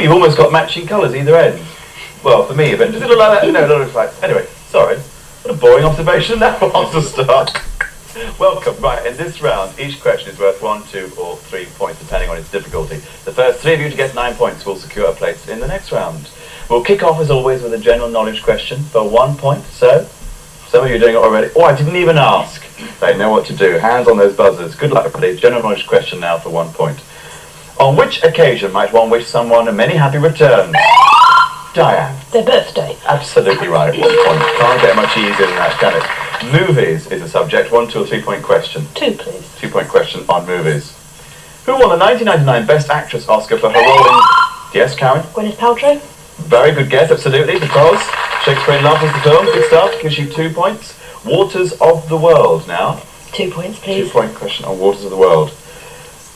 you've almost got matching colours either end. Well, for me, but does it look like that? No, it looks like... Anyway, sorry. What a boring observation that was to start. Welcome. Right, in this round, each question is worth 1, 2 or 3 points, depending on its difficulty. The first 3 of you to get 9 points will secure a place in the next round. We'll kick off, as always, with a general knowledge question for 1 point. So, some of you are doing it already. Oh, I didn't even ask. They know what to do. Hands on those buzzers. Good luck, everybody. General knowledge question now for 1 point. On which occasion might one wish someone a many happy returns? Diane. Their birthday. Absolutely right. 1 point. Can't get much easier than that, can it? Movies is the subject. 1, 2 or 3 point question. 2, please. 2 point question on movies. Who won the 1999 Best Actress Oscar for her role in... Yes, Karen? Gwyneth Paltrow. Very good guess, absolutely, because Shakespeare in Love was the film. Good stuff. Gives you 2 points. Waters of the World now. 2 points, please. 2 point question on Waters of the World.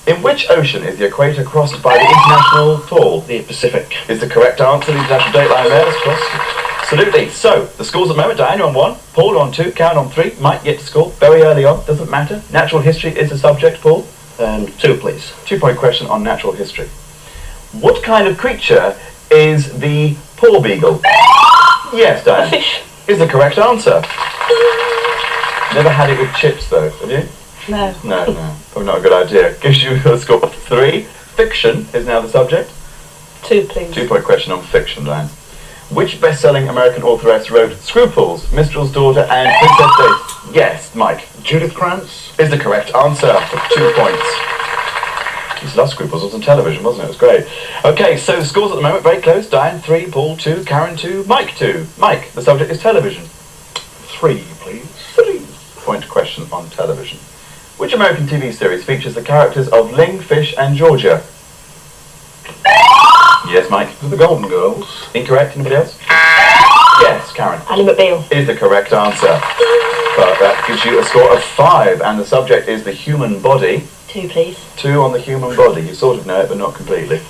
In which ocean is the equator crossed by the international pole? The Pacific. Is the correct answer. The international date line there is crossed. Absolutely. So, the scores at the moment, Diane, you're on 1, Paul on 2, Karen on 3, Mike yet to score, very early on, doesn't matter. Natural history is the subject, Paul. 2, please. 2 point question on natural history. What kind of creature is the poor beagle? Yes, Diane. A fish. Is the correct answer. Never had it with chips, though, have you? No. No, probably not a good idea. Gives you a score of 3. Fiction is now the subject. 2, please. 2 point question on fiction, Diane. Which best-selling American authoress wrote Scruples, Minstrel's Daughter, and Princess Daisy? Yes, Mike. Judith Krantz. Is the correct answer for 2 points. This last Scruples was on television, wasn't it? It was great. Okay, so the scores at the moment, very close. Diane 3, Paul 2, Karen 2, Mike 2. Mike, the subject is television. 3, please. 3 point question on television. Which American TV series features the characters of Ling, Fish, and Georgia? Yes, Mike. The Golden Girls. Incorrect. Anybody else? Yes, Karen. Ally McBeal. Is the correct answer. But that gives you a score of 5, and the subject is the human body. 2, please. 2 on the human body. You sort of know it, but not completely.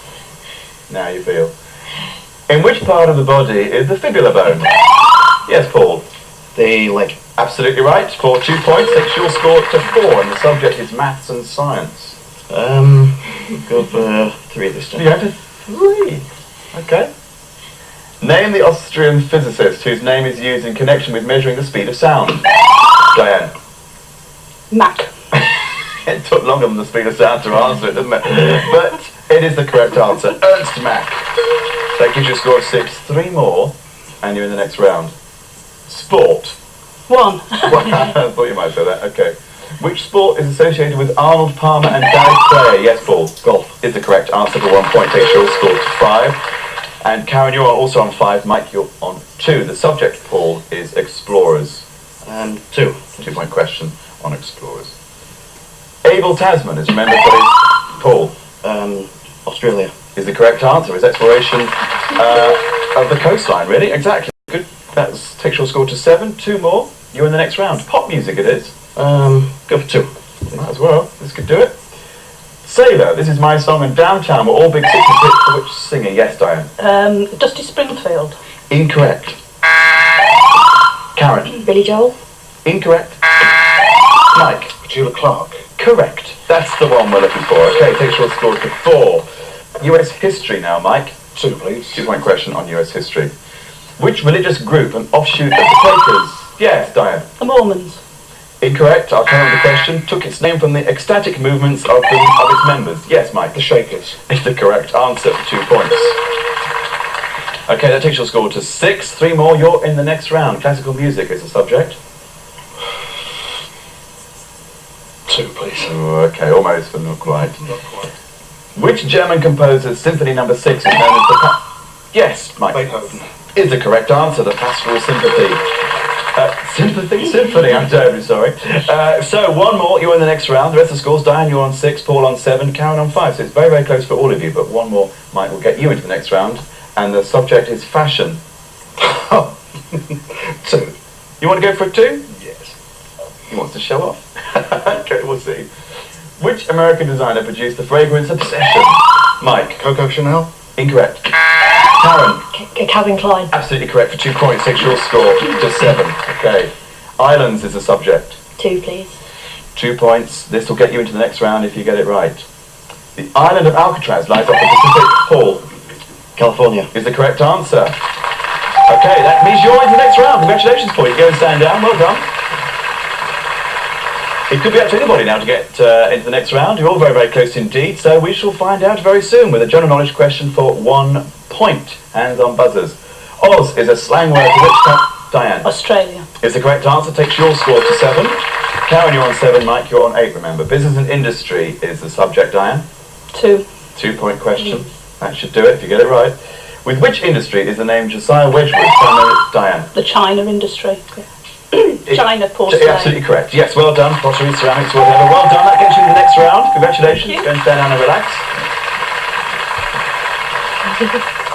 Now you feel. In which part of the body is the fibula bone? Yes, Paul. The leg. Absolutely right. For 2 points, takes your score to 4, and the subject is maths and science. Go for 3 this time. You're going to 3. Okay. Name the Austrian physicist whose name is used in connection with measuring the speed of sound. Diane. Mach. It took longer than the speed of sound to answer it, didn't it? But it is the correct answer. Ernst Mach. That gives you a score of 6. 3 more, and you're in the next round. Sport. 1. I thought you might say that. Okay. Which sport is associated with Arnold Palmer and Gary Player? Yes, Paul. Golf. Is the correct answer for 1 point. Takes your score to 5. And Karen, you're also on 5. Mike, you're on 2. The subject, Paul, is explorers. 2. 2 point question on explorers. Abel Tasman is remembered for his... Paul. Australia. Is the correct answer. His exploration of the coastline, really. Exactly. Good. That takes your score to 7. 2 more. You're in the next round. Pop music it is. Go for 2. Might as well. This could do it. Sailor, This Is My Song, and Downtown were all big 60s hits for which singer? Yes, Diane. Dusty Springfield. Incorrect. Karen. Billy Joel. Incorrect. Mike. Julia Clark. Correct. That's the one we're looking for. Okay, takes your score to 4. US history now, Mike. 2, please. 2 point question on US history. Which religious group, an offshoot of the Quakers? Yes, Diane. The Mormons. Incorrect. I'll come with the question. Took its name from the ecstatic movements of its members. Yes, Mike. The Shakers. Is the correct answer for 2 points. Okay, that takes your score to 6. 3 more. You're in the next round. Classical music is the subject. 2, please. Oh, okay, almost, but not quite. Not quite. Which German composer's Symphony No. 6 is known as the... Yes, Mike. Beethoven. Is the correct answer, the Pastoral Sympathy. Symphony, I'm terribly sorry. So, 1 more, you're in the next round. The rest of the scores, Diane, you're on 6, Paul on 7, Karen on 5. So it's very, very close for all of you, but 1 more might will get you into the next round. And the subject is fashion. 2. You want to go for a 2? Yes. He wants to show off. Okay, we'll see. Which American designer produced the fragrance Obsession? Mike. Coco Chanel. Incorrect. Karen. Calvin Klein. Absolutely correct for 2 points. Takes your score to 7. Okay. Islands is the subject. 2, please. 2 points. This will get you into the next round if you get it right. The island of Alcatraz lies off the Pacific. Paul. California. is the correct answer. Okay, that means you're into the next round. Congratulations, Paul. You go and stand down. Well done. It could be up to anybody now to get into the next round. You're all very, very close indeed. So we shall find out very soon with a general knowledge question for 1 point. Hands on buzzers. Oz is a slang word for which country? Diane. Australia. Is the correct answer. Takes your score to 7. Karen, you're on 7. Mike, you're on 8, remember. Business and industry is the subject, Diane. 2. 2-point question. That should do it if you get it right. With which industry is the name Josiah Wedgwood primary? Diane. The China industry. China porcelain. Absolutely correct. Yes, well done. Pottery, ceramics, whatever. Well done. That gets you in the next round. Congratulations. Go and stand down and relax.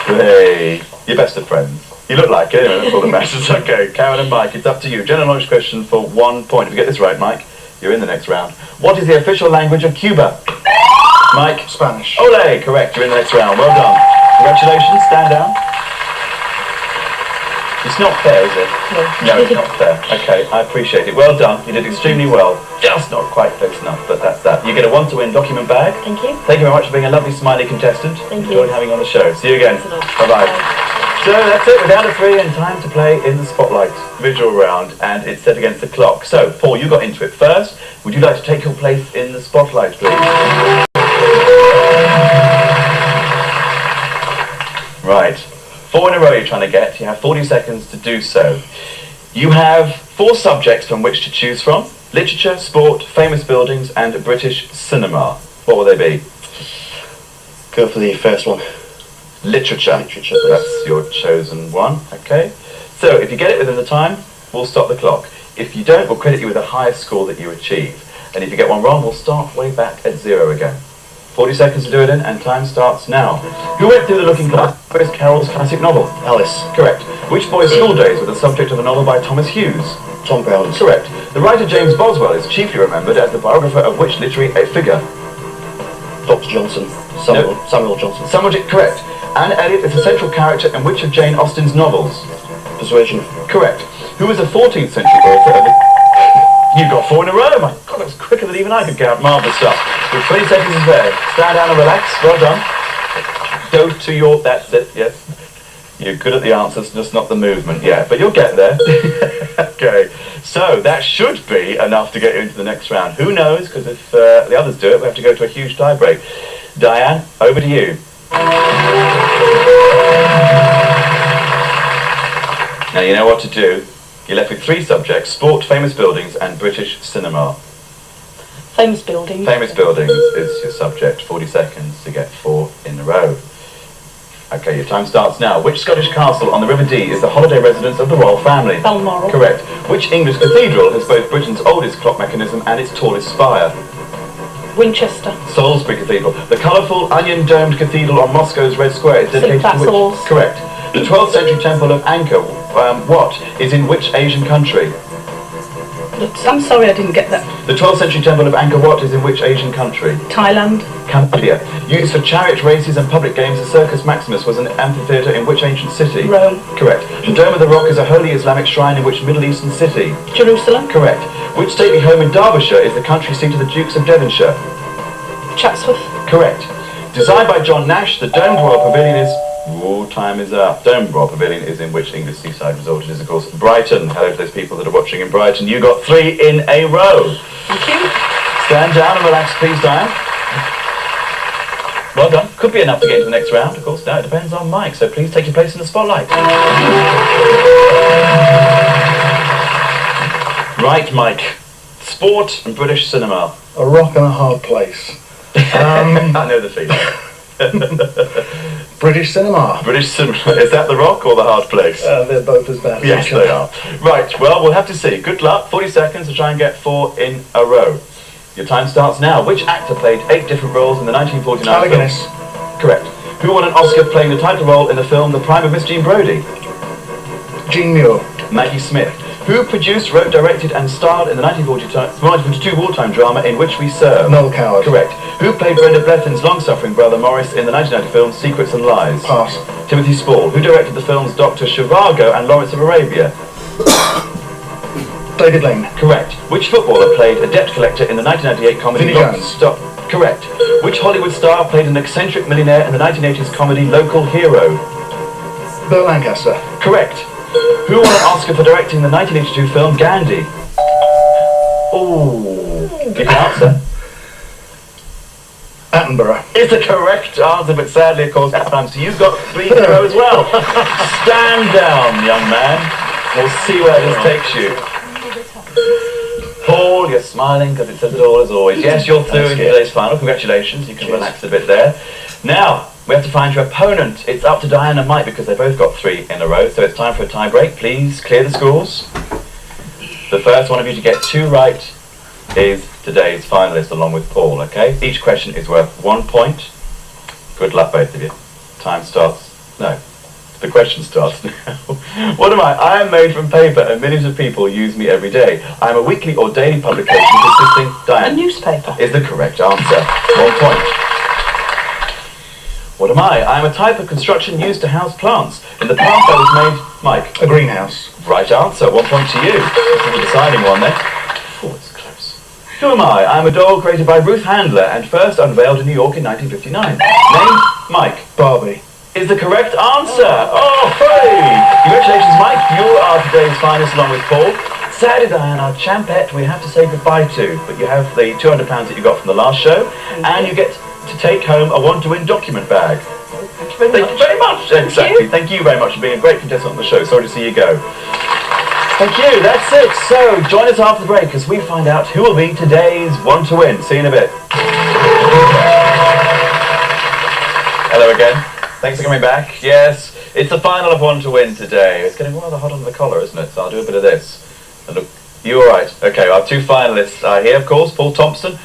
Hey, you're best of friends. You look like it, anyway, that's all that matters. Okay, Karen and Mike, it's up to you. General knowledge question for 1 point. If you get this right, Mike, you're in the next round. What is the official language of Cuba? Mike? Spanish. Ole, correct. You're in the next round. Well done. Congratulations. Stand down. It's not fair, is it? No, it's not fair. Okay, I appreciate it. Well done. You did extremely well. Just not quite close enough, but that's that. You get a 1-to-win document bag. Thank you. Thank you very much for being a lovely, smiley contestant. Thank you. Enjoyed having you on the show. See you again. Thanks a lot. Bye-bye. So that's it. We're down to 3 and time to play in the spotlight visual round, and it's set against the clock. So, Paul, you got into it first. Would you like to take your place in the spotlight, please? Right. 4 in a row you're trying to get. You have 40 seconds to do so. You have 4 subjects from which to choose from. Literature, sport, famous buildings, and British cinema. What will they be? Go for the first one. Literature. Literature. That's your chosen one. Okay. So if you get it within the time, we'll stop the clock. If you don't, we'll credit you with the highest score that you achieve. And if you get one wrong, we'll start way back at 0 again. 40 seconds to do it in, and time starts now. Who went through the looking glass? Chris Carroll's classic novel? Alice. Correct. Which boy's school days were the subject of a novel by Thomas Hughes? Tom Brown. Correct. The writer James Boswell is chiefly remembered as the biographer of which literary figure? Dr. Johnson. Samuel Johnson. Correct. Anne Elliot is a central character in which of Jane Austen's novels? Persuasion. Correct. Who was a 14th century author of the... You got 4 in a row. My God, that was quicker than even I could count. Marvellous stuff. With 20 seconds is there. Stand down and relax. Well done. Go to your... That's it, yes. You're good at the answers, just not the movement. Yeah, but you'll get there. Okay. So, that should be enough to get you into the next round. Who knows? Because if the others do it, we have to go to a huge tie break. Diane, over to you. Now you know what to do. You're left with 3 subjects: sport, famous buildings, and British cinema. Famous buildings. Famous buildings is your subject. 40 seconds to get 4 in a row. Okay, your time starts now. Which Scottish castle on the River Dee is the holiday residence of the royal family? Balmoral. Correct. Which English cathedral has both Britain's oldest clock mechanism and its tallest spire? Winchester. Salisbury Cathedral. The colourful onion-domed cathedral on Moscow's Red Square is dedicated to which? Basil's. Correct. The 12th century temple of Angkor, what, is in which Asian country? I'm sorry I didn't get that. The 12th century temple of Angkor Wat is in which Asian country? Thailand. Cambodia. Used for chariot races and public games, the Circus Maximus was an amphitheatre in which ancient city? Rome. Correct. The Dome of the Rock is a holy Islamic shrine in which Middle Eastern city? Jerusalem. Correct. Which stately home in Derbyshire is the country seat of the Dukes of Devonshire? Chatsworth. Correct. Designed by John Nash, the domed Royal Pavilion is... Oh, time is up. Domed Royal Pavilion is in which English seaside resort? It is, of course, Brighton. Hello to those people that are watching in Brighton. You got 3 in a row. Thank you. Stand down and relax, please, Diane. Well done. Could be enough to get into the next round, of course. Now it depends on Mike, so please take your place in the spotlight. Right, Mike. Sport and British cinema. A rock and a hard place. I know the feeling. British cinema. British cinema. Is that the rock or the hard place? They're both as bad. Yes, they are. Right, well, we'll have to see. Good luck. 40 seconds to try and get 4 in a row. Your time starts now. Which actor played 8 different roles in the 1949 Alec film? Guinness. Correct. Who won an Oscar playing the title role in the film The Prime of Miss Jean Brodie? Jean Muir. Maggie Smith. Who produced, wrote, directed and starred in the 1942 wartime drama In Which We Serve? Noel Coward. Correct. Who played Brenda Blethyn's long-suffering brother Maurice in the 1990 film Secrets and Lies? Pass. Timothy Spall. Who directed the films Dr. Zhivago and Lawrence of Arabia? David Lane. Correct. Which footballer played a debt collector in the 1998 comedy Vinnie Lock, Jones. Stock... Correct. Which Hollywood star played an eccentric millionaire in the 1980s comedy Local Hero? Bill Lancaster. Correct. Who won an Oscar for directing the 1982 film Gandhi? Ooh. You can answer. Attenborough. Is the correct answer, but sadly, of course, that time, so you've got 3 in a row as well. Stand down, young man. We'll see where this takes you. Paul, you're smiling because it says it all as always. Yes, you're through in today's final. Congratulations. You can relax a bit there. Now, we have to find your opponent. It's up to Diane and Mike because they both got 3 in a row, so it's time for a tie break. Please clear the scores. The first one of you to get 2 right is today's finalist along with Paul, okay? Each question is worth 1 point. Good luck, both of you. Time starts. No. The question starts now. What am I? I am made from paper and millions of people use me every day. I am a weekly or daily publication consisting... A Diane. newspaper. Is the correct answer. 1 point. What am I? I am a type of construction used to house plants. In the past I was made... Mike. A greenhouse. Right answer. 1 point to you. This is the deciding one then. Oh, it's close. Who am I? I am a doll created by Ruth Handler and first unveiled in New York in 1959. Name? Mike. Barbie. Is the correct answer. Oh, hooray! Congratulations, Mike. You are today's finalist along with Paul. Sadly, Diane, our champette we have to say goodbye to, but you have the £200 that you got from the last show, and you get to take home a want-to-win document bag. Thank you very much. Exactly. Thank you very much for being a great contestant on the show. Sorry to see you go. Thank you. That's it. So, join us after the break as we find out who will be today's want-to-win. See you in a bit. Hello again. Thanks for coming back. Yes, it's the final of One to Win today. It's getting rather hot under the collar, isn't it? So I'll do a bit of this. And look, you all right? Okay, our 2 finalists are here, of course, Paul Thompson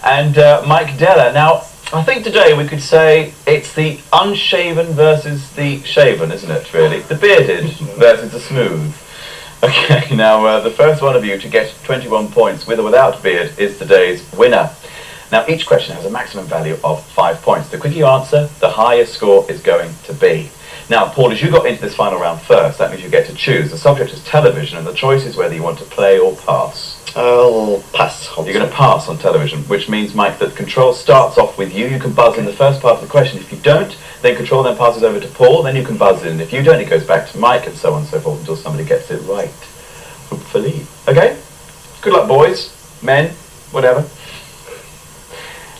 and Mike Della. Now, I think today we could say it's the unshaven versus the shaven, isn't it, really? The bearded versus the smooth. Okay, now the first one of you to get 21 points with or without beard is today's winner. Now, each question has a maximum value of 5 points. The quicker you answer, the higher score is going to be. Now, Paul, as you got into this final round first, that means you get to choose. The subject is television, and the choice is whether you want to play or pass. I'll pass. You're going to pass on television, which means, Mike, that control starts off with you. You can buzz in the first part of the question. If you don't, then control then passes over to Paul, then you can buzz in. If you don't, it goes back to Mike, and so on and so forth until somebody gets it right. Hopefully. Okay? Good luck, boys, men, whatever.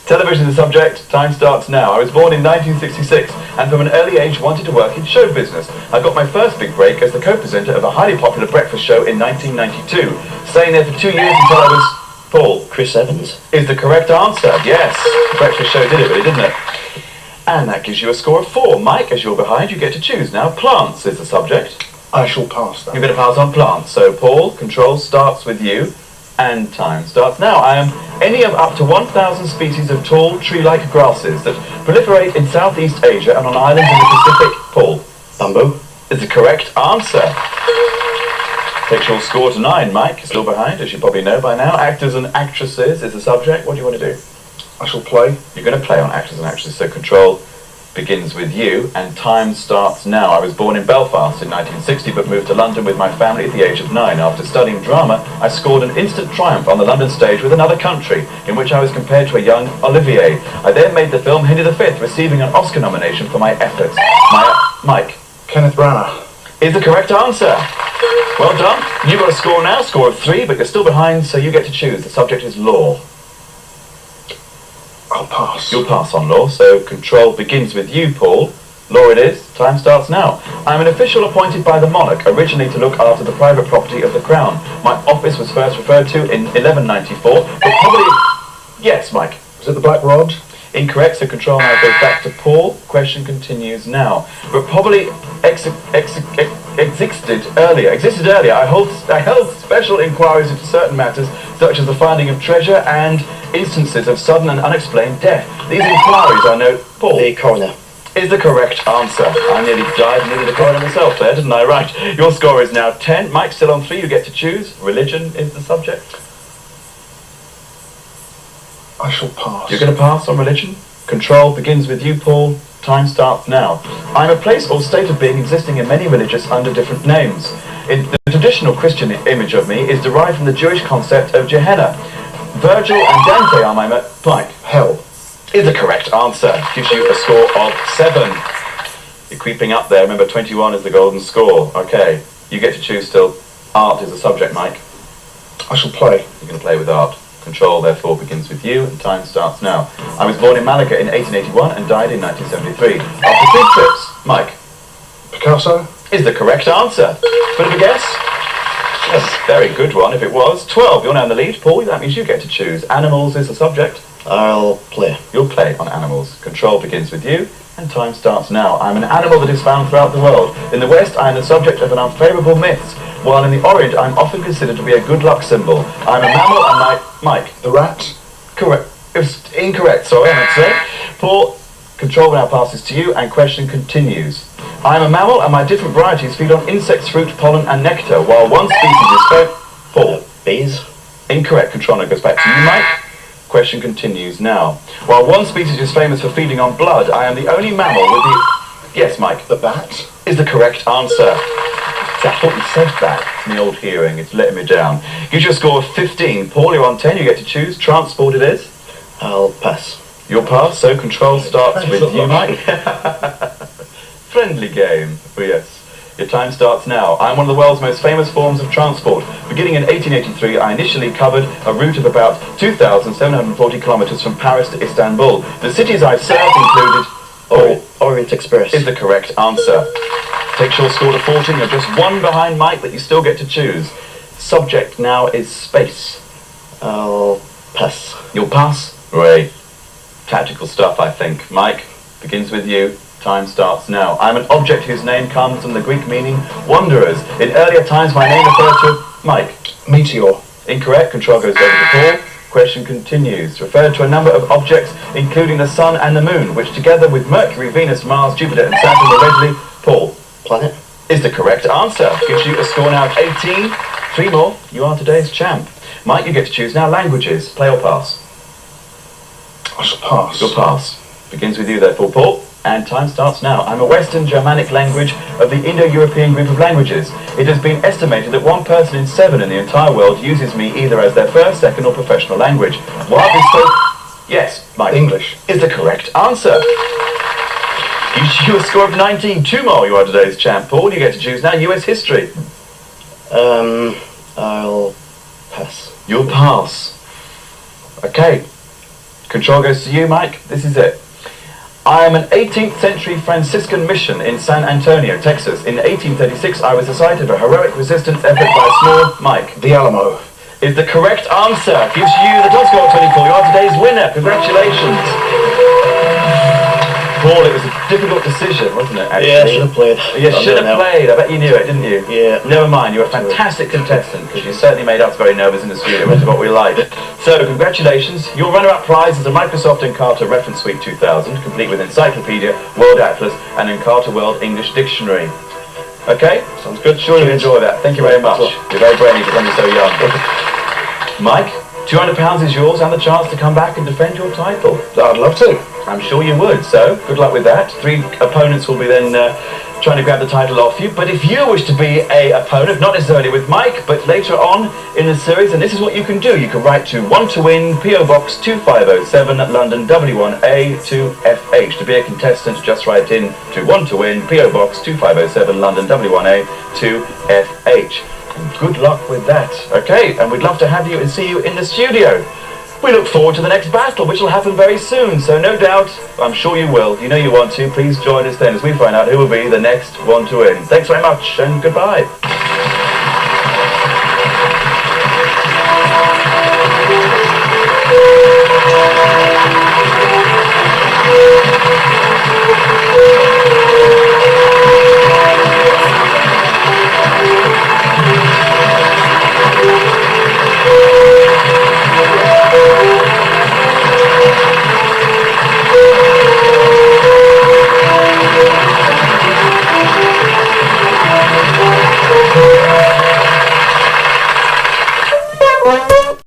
Television is the subject. Time starts now. I was born in 1966 and from an early age wanted to work in show business. I got my first big break as the co-presenter of a highly popular breakfast show in 1992. Staying there for 2 years until I was... Paul. Chris Evans. Is the correct answer. Yes. The breakfast show did it, really, didn't it? And that gives you a score of 4. Mike, as you're behind, you get to choose now. Plants is the subject. I shall pass that. You're going to pass on plants. So, Paul, control starts with you. And time starts now. I am any of up to 1,000 species of tall, tree-like grasses that proliferate in Southeast Asia and on islands in the Pacific. Paul. Bamboo. Is the correct answer. Takes your score to 9. Mike, you're still behind, as you probably know by now. Actors and actresses is the subject. What do you want to do? I shall play. You're going to play on actors and actresses, so control begins with you, and time starts now. I was born in Belfast in 1960, but moved to London with my family at the age of 9. After studying drama, I scored an instant triumph on the London stage with Another Country, in which I was compared to a young Olivier. I then made the film Henry V, receiving an Oscar nomination for my efforts. Mike. Kenneth Branagh. Is the correct answer. Well done. You've got a score now, score of 3, but you're still behind, so you get to choose. The subject is law. I'll pass. You'll pass on law, so control begins with you, Paul. Law it is. Time starts now. I'm an official appointed by the monarch, originally to look after the private property of the crown. My office was first referred to in 1194, but probably... Yes, Mike. Was it the Black Rod? Incorrect, so control now goes back to Paul. Question continues now. But probably existed earlier. I held special inquiries into certain matters, such as the finding of treasure and instances of sudden and unexplained death. These inquiries are no... Paul. The coroner. Is the correct answer. I nearly died nearly the coroner myself there, didn't I? Right. Your score is now 10. Mike's still on 3. You get to choose. Religion is the subject. I shall pass. You're going to pass on religion? Control begins with you, Paul. Time starts now. I'm a place or state of being existing in many religions under different names. The traditional Christian image of me is derived from the Jewish concept of Gehenna. Virgil and Dante are my... Mike. Hell. is the correct answer. Gives you a score of 7. You're creeping up there. Remember, 21 is the golden score. Okay, you get to choose still. Art is the subject, Mike. I shall play. You're going to play with art. Control, therefore, begins with you, and time starts now. I was born in Malaga in 1881 and died in 1973. After 3 trips, Mike. Picasso. Is the correct answer. Bit of a guess? Yes, very good one if it was. 12, you're now in the lead. Paul, that means you get to choose. Animals is the subject. I'll play. You'll play on animals. Control begins with you, and time starts now. I'm an animal that is found throughout the world. In the West, I am the subject of an unfavourable myth, while in the Orient, I'm often considered to be a good luck symbol. I'm a mammal and Mike. The rat. Correct. It was incorrect, sorry, I meant to say. Paul, control now passes to you, and question continues. I'm a mammal, and my different varieties feed on insects, fruit, pollen, and nectar, while one species is Paul. Bees. Incorrect. Control now goes back to you, Mike. Question continues now. While one species is famous for feeding on blood, I am the only mammal with the... Yes, Mike. The bat. Is the correct answer. See, I thought you said that. It's my old hearing. It's letting me down. Gives you a score of 15. Paul, you're on 10. You get to choose. Transport it is. I'll pass. You'll pass, so control starts with you, Mike. Friendly game. Oh, yes. Your time starts now. I'm one of the world's most famous forms of transport. Beginning in 1883, I initially covered a route of about 2,740 kilometres from Paris to Istanbul. The cities I served included... Orient Express. Is the correct answer. Takes your score to 14. You're just 1 behind Mike, but you still get to choose. Subject now is space. I'll pass. You'll pass? Great. Tactical stuff, I think. Mike, begins with you. Time starts now. I'm an object whose name comes from the Greek meaning wanderers. In earlier times, my name referred to... Mike. Meteor. Incorrect. Control goes over to Paul. Question continues. Referred to a number of objects, including the Sun and the Moon, which together with Mercury, Venus, Mars, Jupiter, and Saturn were readily... Paul. Planet. Is the correct answer. Gives you a score now of 18. 3 more. You are today's champ. Mike, you get to choose now. Languages. Play or pass? I shall pass. You'll pass. Begins with you, therefore, Paul. And time starts now. I'm a Western Germanic language of the Indo-European group of languages. It has been estimated that 1 person in 7 in the entire world uses me either as their first, second, or professional language. Widely spoken... Yes, Mike. English. Is the correct answer. Gives you a score of 19. 2 more. You are today's champ. Paul, you get to choose now. US history. I'll pass. You'll pass. Okay. Control goes to you, Mike. This is it. I am an 18th century Franciscan mission in San Antonio, Texas. In 1836, I was the site of a heroic resistance effort by a small... Mike. The Alamo. Is the correct answer. Gives you the top score of 24. You are today's winner. Congratulations. Paul, it was a difficult decision, wasn't it, actually? Yeah, I should have played. You should have played. I bet you knew it, didn't you? Yeah. Never mind. You're a fantastic contestant, because you certainly made us very nervous in the studio, which is what we like. So, congratulations. Your runner-up prize is a Microsoft Encarta Reference Suite 2000, complete with Encyclopedia, World Atlas, and Encarta World English Dictionary. Okay? Sounds good. Sure you'll enjoy that. Thank you very much. You're very brave because you're so young. Mike, £200 is yours and the chance to come back and defend your title. I'd love to. I'm sure you would, so good luck with that. 3 opponents will be then trying to grab the title off you, but if you wish to be a opponent, not necessarily with Mike, but later on in the series, and this is what you can do. You can write to Want to Win, PO Box 2507, London W1A 2FH. To be a contestant, just write in to Want to Win, PO Box 2507, London W1A 2FH. And good luck with that. Okay, and we'd love to have you and see you in the studio. We look forward to the next battle, which will happen very soon, so no doubt, I'm sure you will. You know you want to. Please join us then as we find out who will be the next one to win. Thanks very much, and goodbye.